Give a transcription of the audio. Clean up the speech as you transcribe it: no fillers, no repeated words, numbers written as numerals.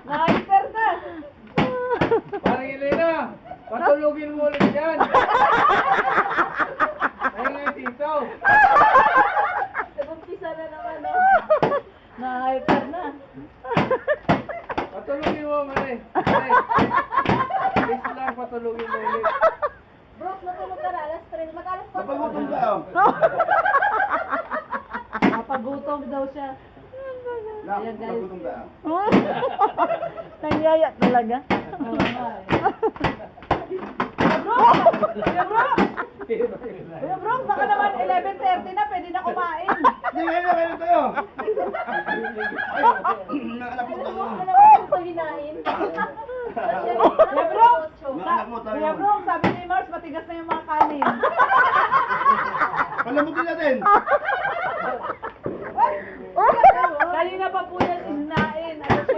Na-hyper na. Parang Elena, patulugin mo ulit yan. Ayun nga yung sitaw. Nag-umpisa na naman, no? Na-hyper na. Patulugin mo, Mare. Mare. Please lang, patulugin mo ulit. Brooke, natulog ka na. Alas 3. Mag-alas 4. Napagutom ka, oh. Napagutom daw siya. Ayan, guys. Napagutom ka. Nangyaya talaga. Oo nga, eh. Kuya Brooke! Kuya Brooke, baka naman 11:30 na. Pwede na kumain. Hindi, ngayon tayo. Naanak mo tayo. Ano naman ito hinain? Kuya Brooke! Naanak mo tayo. Kuya Brooke, sabi ni Mars, matigas na yung mga kanin. Palamutin natin.